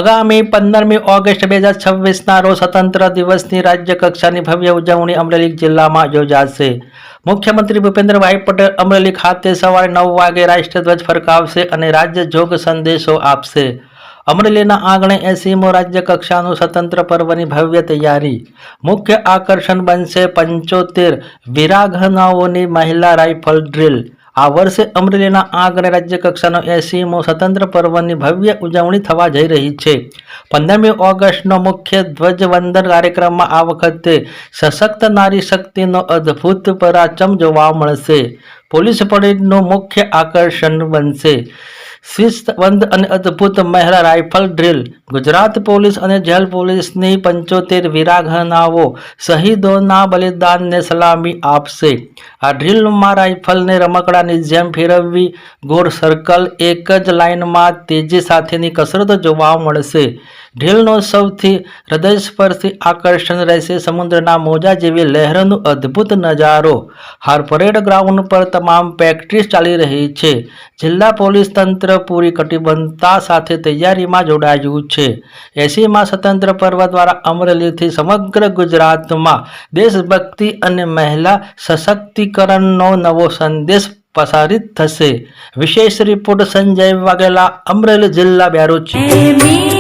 આગામી 15મી ઓગસ્ટ 2026ના રોજ સ્વતંત્ર દિવસની રાજ્ય કક્ષાની ભવ્ય ઉજવણી અમરેલી જિલ્લામાં યોજાશે। મુખ્યમંત્રી ભૂપેન્દ્રભાઈ પટેલ અમરેલી ખાતે સવારે 9 વાગે રાષ્ટ્રધ્વજ ફરકાવશે અને રાજ્ય જોગ સંદેશો આપશે। અમરેલીના આંગણે 80મો રાજ્ય કક્ષાનું સ્વતંત્ર પર્વની ભવ્ય તૈયારી। મુખ્ય આકર્ષણ બનશે 75 વીરાંગનાઓની મહિલા રાઇફલ ડ્રીલ। આ વર્ષે અમરેલીના આંગણે રાજ્ય કક્ષાનો 80મો સ્વતંત્ર પર્વની ભવ્ય ઉજવણી થવા જઈ રહી છે। 15મી ઓગસ્ટનો મુખ્ય ધ્વજવંદન કાર્યક્રમમાં આ વખતે સશક્ત નારી શક્તિનો અદ્ભુત પરાચમ જોવા મળશે। પોલીસ પરેડનું મુખ્ય આકર્ષણ બનશે શિસ્તબદ્ધ અને અદ્ભુત મહિલા રાઇફલ ડ્રીલ। ગુજરાત પોલીસ અને જેલ પોલીસની 75 વીરાંગનાઓ શહીદોના બલિદાનને સલામી આપશે। આ ડ્રીલમાં રાઇફલને રમકડાની જેમ ફેરવવી, ગોળ સર્કલ, એક જ લાઇનમાં તેજી સાથેની કસરત જોવા મળશે। ડ્રીલનો સૌથી હૃદયસ્પર્શી આકર્ષણ રહેશે સમુદ્રના મોજા જેવી લહેરનો અદ્ભુત નજારો। હાલ પરેડ ગ્રાઉન્ડ પર તમામ પ્રેક્ટિસ ચાલી રહી છે। જિલ્લા પોલીસ તંત્ર પૂરી કટિબદ્ધતા સાથે તૈયારીમાં જોડાયું છે। 80મા સ્વતંત્ર પર્વ દ્વારા અમરેલીથી સમગ્ર ગુજરાતમાં દેશભક્તિ અને મહિલા સશક્તિકરણનો નવો સંદેશ પ્રસારિત થશે। વિશેષ રિપોર્ટ સંજય વાઘેલા, અમરેલી જિલ્લા બ્યુરો ચીફ।